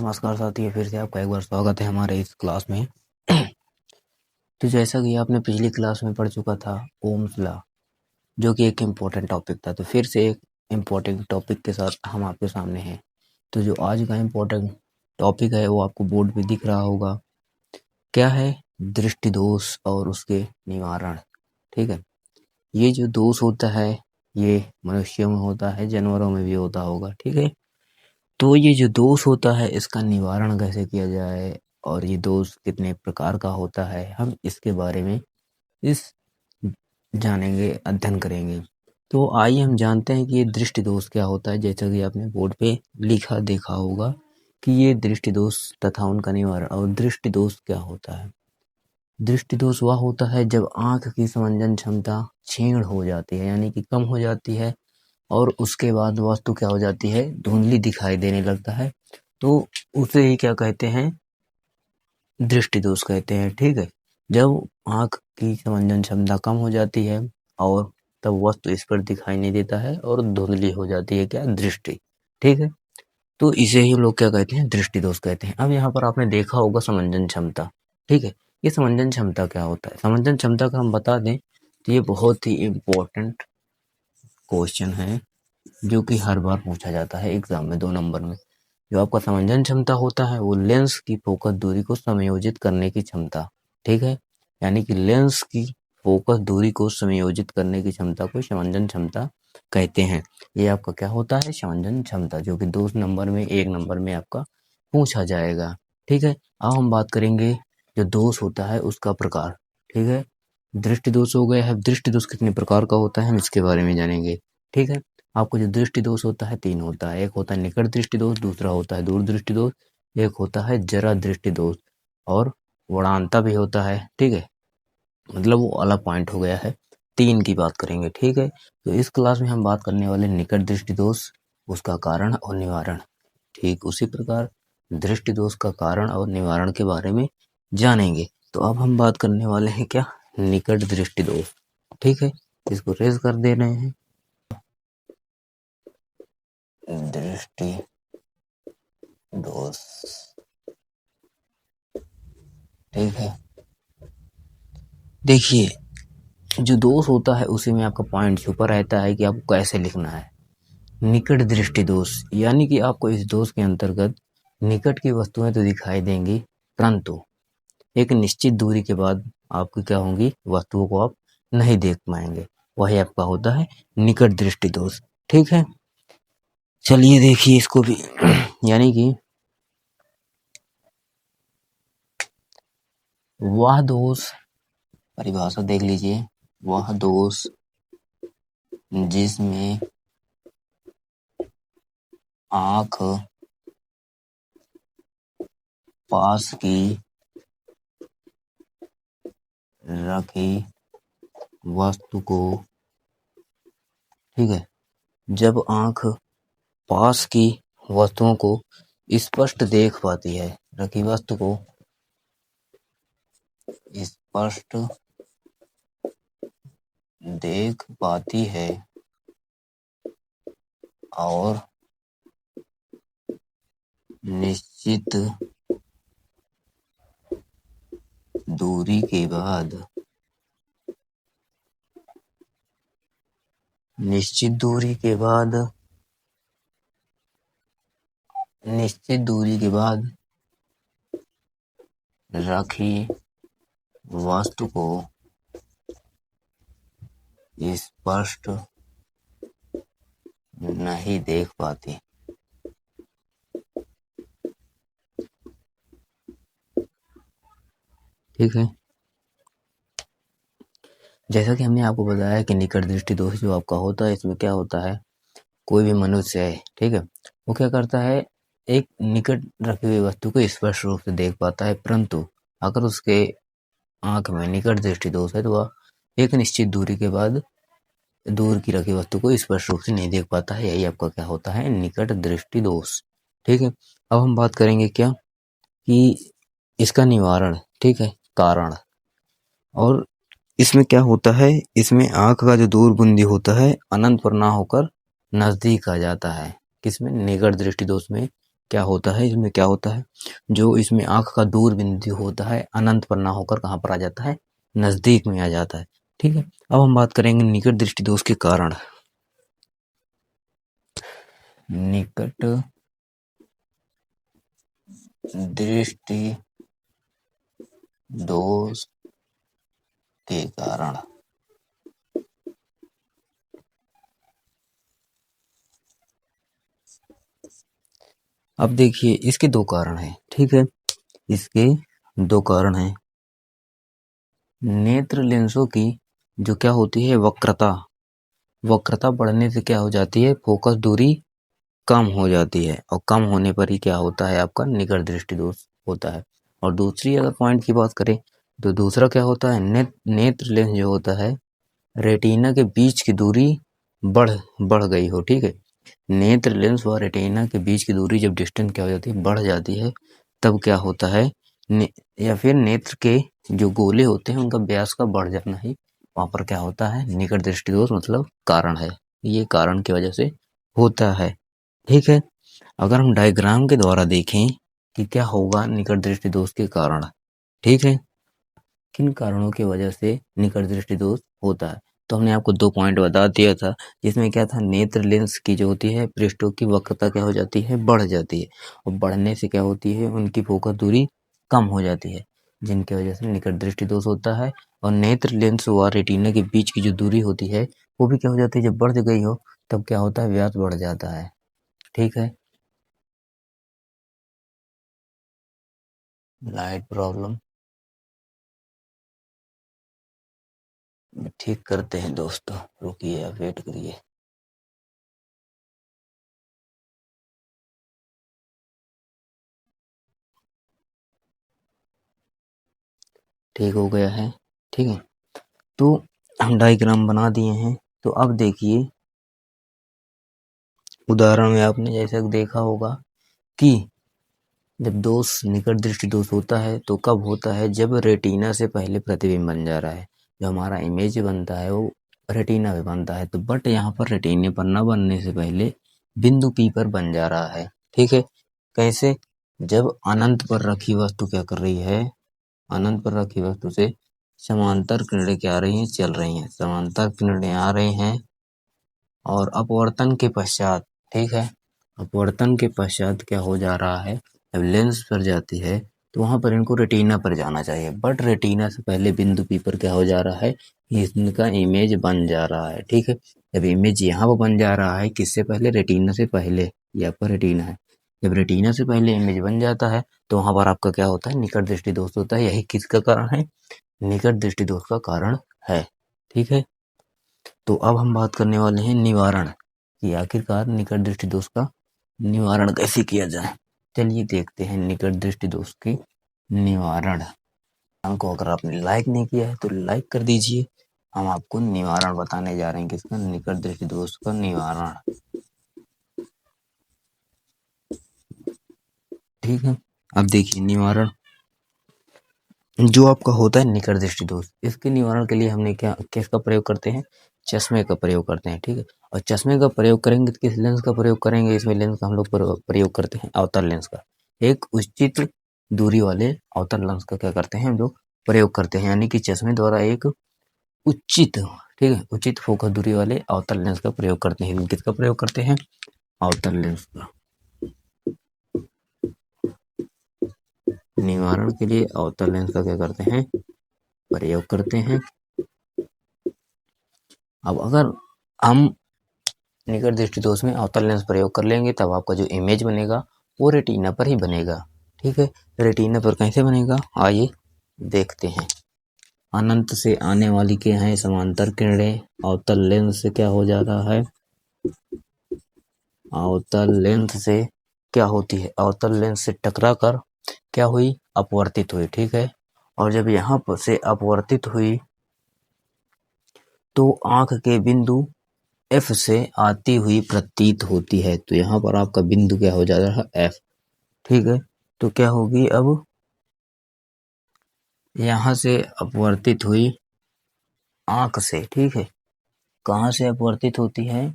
नमस्कार साथियों, फिर से आपका एक बार स्वागत है हमारे इस क्लास में। तो जैसा कि आपने पिछली क्लास में पढ़ चुका था ओम्स लॉ, जो कि एक इम्पोर्टेंट टॉपिक था, तो फिर से एक इम्पोर्टेंट टॉपिक के साथ हम आपके सामने हैं। तो जो आज का इम्पोर्टेंट टॉपिक है वो आपको बोर्ड पे दिख रहा होगा। क्या है? दृष्टि दोष और उसके निवारण। ठीक है, ये जो दोष होता है ये मनुष्यों में होता है, जानवरों में भी होता होगा। ठीक है, तो ये जो दोष होता है इसका निवारण कैसे किया जाए और ये दोष कितने प्रकार का होता है, हम इसके बारे में इस जानेंगे, अध्ययन करेंगे। तो आइए हम जानते हैं कि ये दृष्टि दोष क्या होता है। जैसा कि आपने बोर्ड पे लिखा देखा होगा कि ये दृष्टि दोष तथा उनका निवारण। और दृष्टि दोष क्या होता है? दृष्टि दोष वह होता है जब आंख की समंजन क्षमता क्षीण हो जाती है, यानी कि कम हो जाती है, और उसके बाद वस्तु क्या हो जाती है? धुंधली दिखाई देने लगता है। तो उसे ही क्या कहते हैं? दृष्टि दोष कहते हैं। ठीक है, जब आंख की समंजन क्षमता कम हो जाती है और तब वस्तु इस पर दिखाई नहीं देता है और धुंधली हो जाती है क्या? दृष्टि। ठीक है, तो इसे ही लोग क्या कहते हैं? दृष्टि दोष कहते हैं। अब यहाँ पर आपने देखा होगा समंजन क्षमता। ठीक है, ये समंजन क्षमता क्या होता है? समंजन क्षमता का हम बता दें तो ये बहुत ही इम्पोर्टेंट क्वेश्चन है जो कि हर बार पूछा जाता है एग्जाम में 2 नंबर में। जो आपका समंजन क्षमता होता है वो लेंस की फोकस दूरी को समायोजित करने की क्षमता। ठीक है, यानी कि लेंस की फोकस दूरी को समायोजित करने की क्षमता को समंजन क्षमता कहते हैं। ये आपका क्या होता है? समंजन क्षमता, जो कि 2 नंबर में 1 नंबर में आपका पूछा जाएगा। ठीक है, अब हम बात करेंगे जो दोष होता है उसका प्रकार। ठीक है, दृष्टि दोष हो गया है। दृष्टि दोष कितने प्रकार का होता है हम इसके बारे में जानेंगे। ठीक है, आपको जो दृष्टि दोष होता है 3 होता है। एक होता है निकट दृष्टि दोष, दूसरा होता है दूर दृष्टि दोष, एक होता है जरा दृष्टि दोष, और वरानता भी होता है। ठीक है, मतलब वो अलग पॉइंट हो गया है। 3 की बात करेंगे। ठीक है, तो इस क्लास में हम बात करने वाले निकट दृष्टि दोष, उसका कारण और निवारण। ठीक उसी प्रकार दृष्टि दोष का कारण और निवारण के बारे में जानेंगे। तो अब हम बात करने वाले हैं क्या? निकट दृष्टि दोष। ठीक है, इसको रेज कर दे रहे हैं। दृष्टि दोष। ठीक है, देखिए जो दोष होता है उसी में आपका पॉइंट छुपा रहता है कि आपको कैसे लिखना है। निकट दृष्टि दोष, यानी कि आपको इस दोष के अंतर्गत निकट की वस्तुएं तो दिखाई देंगी, परंतु एक निश्चित दूरी के बाद आपकी क्या होंगी? वस्तुओं को आप नहीं देख पाएंगे। वही आपका होता है निकट दृष्टि दोष। ठीक है, चलिए देखिए इसको भी। यानी कि वह दोष, परिभाषा देख लीजिए, वह दोष जिसमें आंख पास की रखी वस्तु को, ठीक है, जब आंख पास की वस्तुओं को स्पष्ट देख पाती है, रखी वस्तु को स्पष्ट देख पाती है और निश्चित दूरी के बाद निश्चित दूरी के बाद रखी वस्तु को स्पष्ट नहीं देख पाती। ठीक है, जैसा कि हमने आपको बताया कि निकट दृष्टि दोष जो आपका होता है, इसमें क्या होता है? कोई भी मनुष्य है, ठीक है, वो क्या करता है? एक निकट रखी हुई वस्तु को स्पष्ट रूप से देख पाता है, परंतु अगर उसके आंख में निकट दृष्टि दोष है तो वह एक निश्चित दूरी के बाद दूर की रखी वस्तु को स्पष्ट रूप से नहीं देख पाता है। यही आपका क्या होता है? निकट दृष्टि दोष। ठीक है, अब हम बात करेंगे क्या कि इसका निवारण। ठीक है, कारण। और इसमें क्या होता है? इसमें आंख का जो दूर बुंदी होता है अनंत पर ना होकर नजदीक आ जाता है। किसमें? निकट दृष्टि दोष में क्या होता है इसमें, क्या होता है, जो इसमें आंख का दूर बिंदु होता है अनंत पर ना होकर कहाँ पर आ जाता है, नजदीक में आ जाता है। ठीक है, अब हम बात करेंगे निकट दृष्टि दोष के कारण। निकट दृष्टि दोष के कारण। अब देखिए इसके दो कारण हैं। ठीक है, इसके दो कारण हैं। नेत्र लेंसों की जो क्या होती है, वक्रता, वक्रता बढ़ने से क्या हो जाती है, फोकस दूरी कम हो जाती है, और कम होने पर ही क्या होता है, आपका निकट दृष्टि दोष होता है। और दूसरी अगर पॉइंट की बात करें तो दूसरा क्या होता है, नेत्र लेंस जो होता है, रेटिना के बीच की दूरी बढ़ बढ़ गई हो। ठीक है, नेत्र लेंस व रेटिना के बीच की दूरी जब डिस्टेंस क्या हो जाती है, बढ़ जाती है, तब क्या होता है, या फिर नेत्र के जो गोले होते हैं उनका व्यास का बढ़ जाना ही वहां पर क्या होता है, निकट दृष्टि दोष मतलब कारण है। ये कारण की वजह से होता है। ठीक है, अगर हम डायग्राम के द्वारा देखें कि क्या होगा निकट दृष्टि दोष के कारण। ठीक है, किन कारणों की वजह से निकट दृष्टि दोष होता है, तो हमने आपको दो पॉइंट बता दिया था, जिसमें क्या था, नेत्र लेंस की जो होती है पृष्ठों की वक्रता क्या हो जाती है, बढ़ जाती है, और बढ़ने से क्या होती है, उनकी फोकस दूरी कम हो जाती है, जिनकी वजह से निकट दृष्टि दोष होता है। और नेत्र लेंस व रेटिना के बीच की जो दूरी होती है वो भी क्या हो जाती है, जब बढ़ गई हो तब क्या होता है, व्यास बढ़ जाता है। ठीक है, लाइट प्रॉब्लम ठीक करते हैं दोस्तों, रुकिए आप वेट करिए। ठीक हो गया है। ठीक है, तो हम डायग्राम बना दिए हैं। तो अब देखिए उदाहरण में आपने जैसे देखा होगा कि जब दोष निकट दृष्टि दोष होता है तो कब होता है, जब रेटिना से पहले प्रतिबिंब बन जा रहा है, जो हमारा इमेज बनता है वो रेटिना पे बनता है, तो बट यहाँ पर रेटिने पर न बनने से पहले बिंदु पी पर बन जा रहा है। ठीक है, कैसे, जब अनंत पर रखी वस्तु क्या कर रही है, अनंत पर रखी वस्तु से समांतर किरणें क्या आ रही हैं, चल रही हैं, समांतर किरणें आ रही हैं, और अपवर्तन के पश्चात, ठीक है, अपवर्तन के पश्चात क्या हो जा रहा है, जब लेंस पर जाती है तो वहां पर इनको रेटिना पर जाना चाहिए, बट रेटिना से पहले बिंदु पी पर क्या हो जा रहा है, इनका इमेज बन जा रहा है। ठीक है, जब इमेज यहाँ पर बन जा रहा है, किससे पहले, रेटिना से पहले, ये आपका रेटिना है, जब रेटिना से पहले इमेज बन जाता है तो वहां पर आपका क्या होता है, निकट दृष्टि दोष होता है। यही किसका कारण है, निकट दृष्टि दोष का कारण है। ठीक है, तो अब हम बात करने वाले हैं निवारण कि आखिरकार निकट दृष्टि दोष का निवारण कैसे किया जाए। चलिए देखते हैं निकट दृष्टि दोष की निवारण। हमको अगर आपने लाइक नहीं किया है तो लाइक कर दीजिए। हम आपको निवारण बताने जा रहे हैं, किसका, निकट दृष्टि दोष का निवारण। ठीक है, अब देखिए निवारण जो आपका होता है निकट दृष्टि दोष, इसके निवारण के लिए हमने क्या किसका प्रयोग करते हैं, चश्मे का प्रयोग करते हैं। ठीक है, और चश्मे का प्रयोग करेंगे तो किस लेंस का प्रयोग करेंगे, इसमें लेंस का हम लोग प्रयोग करते हैं अवतल लेंस का, एक उचित दूरी वाले अवतल लेंस का क्या करते हैं हम लोग प्रयोग करते हैं, यानी कि चश्मे द्वारा एक उचित, ठीक है, उचित फोकस दूरी वाले अवतल लेंस का प्रयोग करते हैं। किसका प्रयोग करते हैं, अवतल लेंस का। निवारण के लिए अवतल लेंस का क्या करते हैं, प्रयोग करते हैं। अब अगर हम निकट दृष्टि दोष में अवतल लेंस प्रयोग कर लेंगे तब आपका जो इमेज बनेगा वो रेटिना पर ही बनेगा। ठीक है, रेटिना पर कैसे बनेगा, आइए देखते हैं। अनंत से आने वाली क्या है, समांतर किरणें अवतल लेंस से क्या हो जाता है, अवतल लेंस से क्या होती है, अवतल लेंस से टकरा कर क्या हुई, अपवर्तित हुई। ठीक है, और जब यहाँ पर से अपवर्तित हुई तो आंख के बिंदु एफ से आती हुई प्रतीत होती है, तो यहाँ पर आपका बिंदु क्या हो जाता है, एफ। ठीक है, तो क्या होगी, अब यहाँ से अपवर्तित हुई आंख से, ठीक है, कहाँ से अपवर्तित होती है,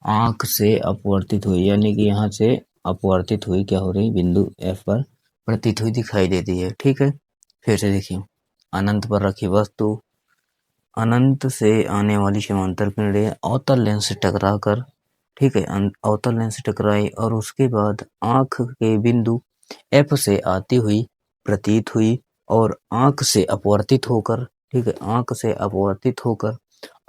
आंख से अपवर्तित हुई, यानी कि यहाँ से अपवर्तित हुई क्या हो रही, बिंदु F पर प्रतीत हुई दिखाई देती है। ठीक है, फिर से देखिए, अनंत पर रखी वस्तु अनंत से आने वाली समांतर किरणें अवतल लेंस से टकराकर, ठीक है, अवतल लेंस से टकराई और उसके बाद आंख के बिंदु F से आती हुई प्रतीत हुई और आंख से अपवर्तित होकर, ठीक है, आंख से अपवर्तित होकर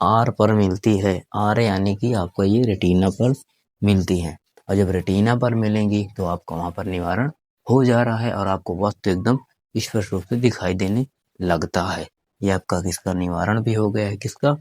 R पर मिलती है। R यानी कि आपका ये रेटिना पर मिलती है, और जब रेटिना पर मिलेंगी तो आपका वहां पर निवारण हो जा रहा है और आपको वस्तु एकदम स्पष्ट रूप से दिखाई देने लगता है। ये आपका किसका निवारण भी हो गया है, किसका,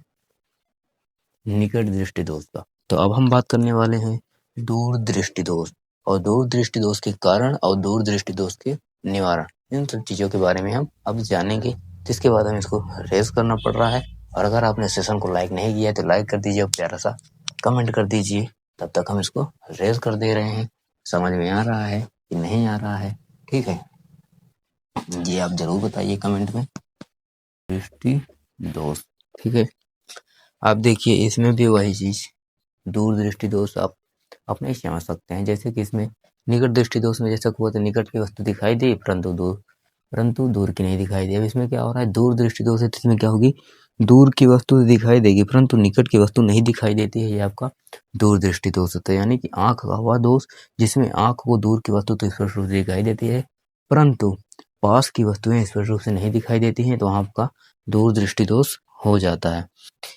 निकट दृष्टि दोष का। तो अब हम बात करने वाले हैं दूर दृष्टि दोष, और दूर दृष्टि दोष के कारण और दूर दृष्टि दोष के निवारण, इन सब चीजों के बारे में हम अब जानेंगे। जिसके बाद हमें इसको रेज करना पड़ रहा है, और अगर आपने सेशन को लाइक नहीं किया तो लाइक कर दीजिए और प्यारा सा कमेंट कर दीजिए। तब तक हम इसको रेज कर दे रहे हैं। समझ में आ रहा है कि नहीं आ रहा है, ठीक है, ये आप जरूर बताइए कमेंट में। दृष्टि दोष, ठीक है, आप देखिए इसमें भी वही चीज, दूर दृष्टि दोष आप नहीं समझ सकते हैं। जैसे कि इसमें निकट दृष्टि दोष में जैसा हुआ तो निकट की वस्तु दिखाई दी परंतु दूर की नहीं दिखाई दी। अब इसमें क्या हो रहा है, दूर दृष्टि दोष है तो इसमें क्या होगी, दूर की वस्तु दिखाई देगी परंतु निकट की वस्तु नहीं दिखाई देती है। ये आपका दूर दृष्टि दोष होता है, यानी कि आंख का हुआ दोष, जिसमें आंख को दूर की वस्तु तो स्पष्ट रूप से दिखाई देती है परंतु पास की वस्तुएं स्पष्ट रूप से नहीं दिखाई देती हैं, तो आपका दूर दृष्टि दोष हो जाता है।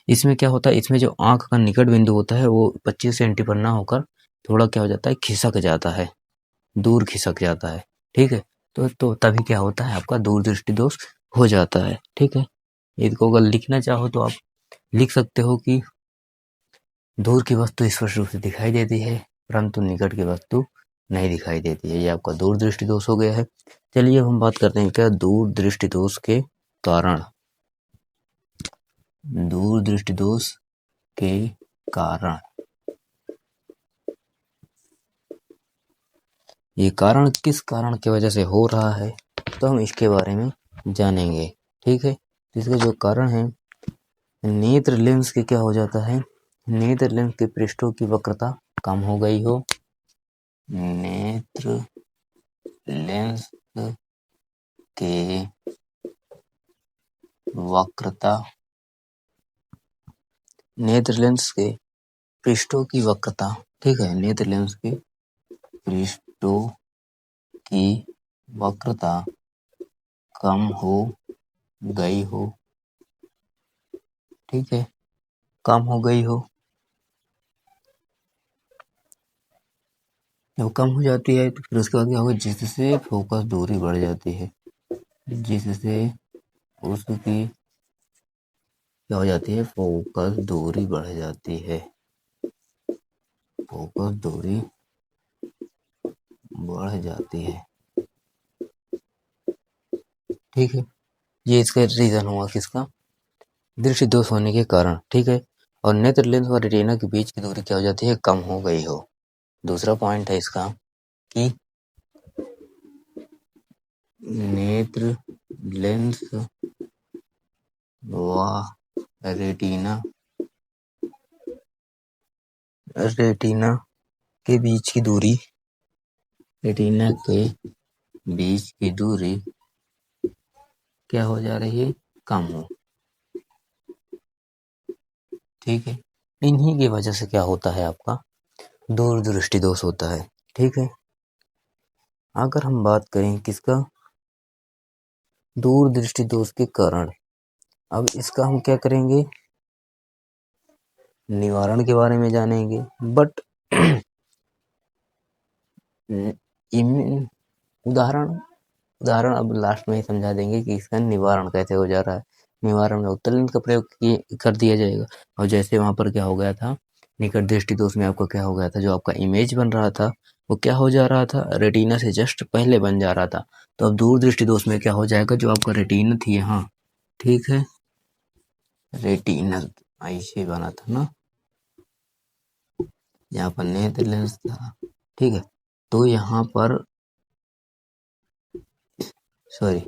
इसमें क्या होता है, इसमें जो आंख का निकट बिंदु होता है वो 25 सेंटी पर ना होकर थोड़ा क्या हो जाता है, खिसक जाता है, दूर खिसक जाता है। ठीक है, तो तभी क्या होता है, आपका दूर दृष्टि दोष हो जाता है। ठीक है, इसको अगर लिखना चाहो तो आप लिख सकते हो कि दूर की वस्तु स्पष्ट रूप से दिखाई देती है परंतु निकट की वस्तु नहीं दिखाई देती है। ये आपका दूर दृष्टि दोष हो गया है। चलिए अब हम बात करते हैं क्या दूर दृष्टि दोष के कारण। दूर दृष्टि दोष के कारण, ये कारण किस कारण की वजह से हो रहा है तो हम इसके बारे में जानेंगे। ठीक है, इसका जो कारण है, नेत्र लेंस के क्या हो जाता है, नेत्र लेंस के पृष्ठों की वक्रता कम हो गई हो, नेत्र लेंस के वक्रता, नेत्र लेंस के पृष्ठों की वक्रता, ठीक है, नेत्र लेंस के पृष्ठों की वक्रता कम हो गई हो, ठीक है, कम हो गई हो। जब कम हो जाती है तो फिर उसके बाद क्या होगा, जिससे फोकस दूरी बढ़ जाती है, जिससे उसकी क्या हो जाती है, फोकस दूरी बढ़ जाती है, फोकस दूरी बढ़ जाती है। ठीक है, ये इसका रीजन हुआ किसका, दृष्टि दोष होने के कारण। ठीक है, और नेत्र लेंस और रेटिना के बीच की दूरी क्या हो जाती है, कम हो गई हो। दूसरा पॉइंट है इसका कि नेत्र लेंस व रेटिना रेटिना के बीच की दूरी, रेटिना के बीच की दूरी क्या हो जा रही है, कम हो। ठीक है, इन्हीं की वजह से क्या होता है, आपका दूर दृष्टि दोष होता है। ठीक है, अगर हम बात करें किसका, दूर दृष्टि दोष के कारण, अब इसका हम क्या करेंगे, निवारण के बारे में जानेंगे। बट उदाहरण अब लास्ट में ही समझा देंगे कि इसका निवारण कैसे हो जा रहा है। निवारण में उत्तल लेंस का प्रयोग कर दिया जाएगा, और जैसे वहां पर क्या हो गया था, निकट दृष्टि दोष में आपका क्या हो गया था, जो आपका इमेज बन रहा था वो क्या हो जा रहा था, रेटिना से जस्ट पहले बन जा रहा था। तो अब दूर दृष्टि दोष में क्या हो जाएगा, जो आपका रेटिना थी यहाँ, ठीक है, रेटिना ऐसे बना था ना, यहाँ पर नेत्र लेंस था, ठीक है, तो यहाँ पर सॉरी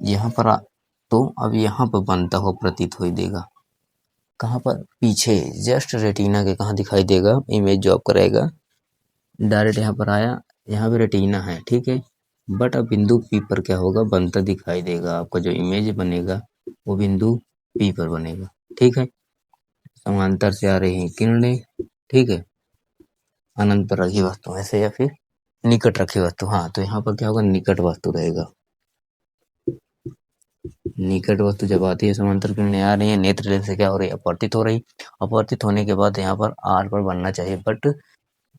यहाँ पर तो अब यहाँ पर बनता हुआ प्रतीत हो देगा, कहाँ पर, पीछे जस्ट रेटिना के कहाँ दिखाई देगा, इमेज जो आपका रहेगा डायरेक्ट यहाँ पर आया, यहाँ पे रेटिना है, ठीक है, बट अब बिंदु पी पर क्या होगा, बनता दिखाई देगा, आपका जो इमेज बनेगा वो बिंदु पी पर बनेगा, ठीक है। समांतर से आ रही हैं किरणें, ठीक है, अनंत पर रखी वस्तु ऐसे या फिर निकट रखी वस्तु, हाँ तो यहाँ पर क्या होगा, निकट वस्तु रहेगा। निकट वस्तु जब आती है, समांतर किरणें आ रही है, नेत्र लेंस से क्या हो रही है, अपवर्तित हो रही, अपवर्तित होने के बाद यहाँ पर आर पर बनना चाहिए, बट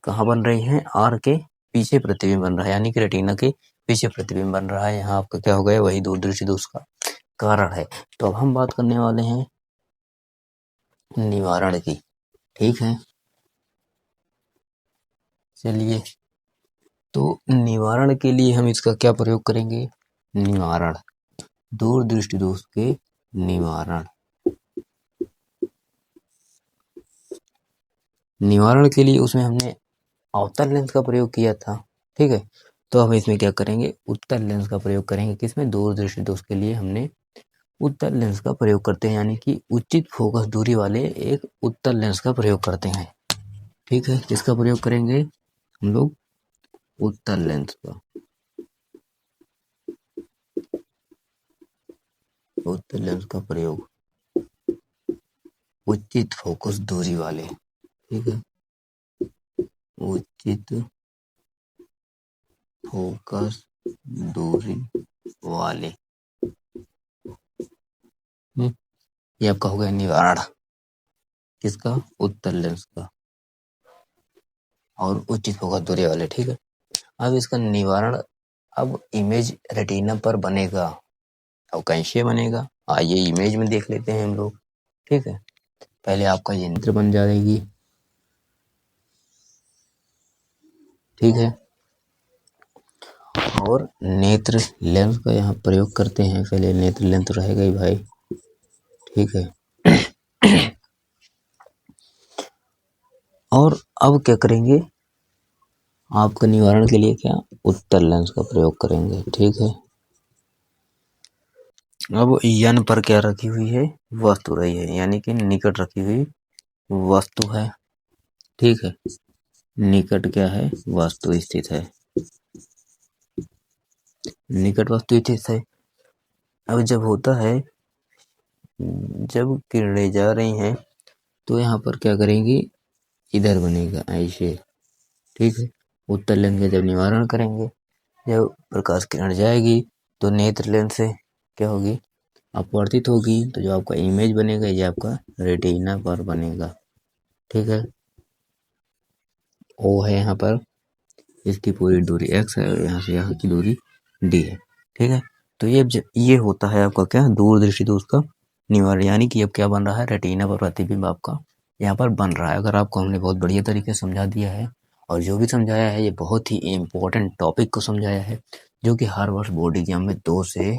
कहाँ बन रही है, आर के पीछे प्रतिबिंब बन रहा है, यानी कि रेटिना के पीछे प्रतिबिंब बन रहा है, यहाँ आपका क्या हो गया, वही दूरदृष्टि दोष का कारण है। तो अब हम बात करने वाले हैं निवारण की, ठीक है। चलिए, तो निवारण के लिए हम इसका क्या प्रयोग करेंगे, निवारण, दूरदृष्टि दोष के निवारण। निवारण के लिए उसमें हमने अवतल लेंस का प्रयोग किया था, ठीक है। तो हम इसमें क्या करेंगे, उत्तल लेंस का प्रयोग करेंगे, किसमें, दूरदृष्टि दोष के लिए हमने उत्तल लेंस का प्रयोग करते हैं, यानी कि उचित फोकस दूरी वाले एक उत्तल लेंस का प्रयोग करते हैं, ठीक है। किसका प्रयोग करेंगे हम लोग, उत्तल लेंस का, उत्तल लेंस का प्रयोग उचित फोकस दूरी वाले, ठीक है, उचित फोकस दूरी वाले, ये आपका हो गया निवारण, किसका, उत्तल लेंस का और उचित फोकस दूरी वाले, ठीक है। अब इसका निवारण, अब इमेज रेटिना पर बनेगा, अब कैसे बनेगा, आइए इमेज में देख लेते हैं हम लोग, ठीक है। पहले आपका ये नेत्र बन जाएगी, ठीक है, और नेत्र लेंस का यहाँ प्रयोग करते हैं, पहले नेत्र लेंस रहेगा ही भाई, ठीक है। और अब क्या करेंगे, आपका निवारण के लिए क्या, उत्तल लेंस का प्रयोग करेंगे, ठीक है। अब यन पर क्या रखी हुई है, वस्तु रही है, यानी कि निकट रखी हुई वस्तु है, ठीक है, निकट क्या है, वस्तु स्थित है, निकट वस्तु स्थित है। अब जब होता है, जब किरणें जा रही हैं तो यहाँ पर क्या करेंगी, इधर बनेगा ऐसे, ठीक है। उत्तल लेंस का जब निवारण करेंगे, जब प्रकाश किरण जाएगी तो नेत्र लेंस से क्या होगी, अपवर्तित होगी, तो जो आपका इमेज बनेगा ये आपका रेटिना पर बनेगा, ठीक है। ओ है यहाँ पर, इसकी पूरी दूरी x है और यहाँ से यहाँ की दूरी d है, ठीक है। तो ये होता है आपका क्या, दूरदृष्टि दोष का निवारण, यानी कि अब क्या बन रहा है, रेटिना पर प्रतिबिंब आपका यहाँ पर बन रहा है। अगर आपको हमने बहुत बढ़िया तरीके से समझा दिया है, और जो भी समझाया है ये बहुत ही इम्पोर्टेंट टॉपिक को समझाया है, जो कि हर वर्ष बोर्ड एग्जाम में 2 से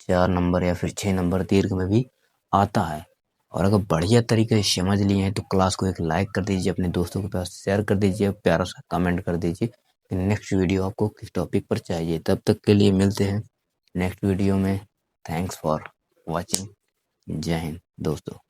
4 नंबर या फिर 6 नंबर दीर्घ में भी आता है। और अगर बढ़िया तरीके से समझ लिए हैं तो क्लास को एक लाइक कर दीजिए, अपने दोस्तों के पास शेयर कर दीजिए, प्यारा सा कमेंट कर दीजिए कि नेक्स्ट वीडियो आपको किस टॉपिक पर चाहिए। तब तक के लिए मिलते हैं नेक्स्ट वीडियो में। Thanks for watching. जय हिंद दोस्तों।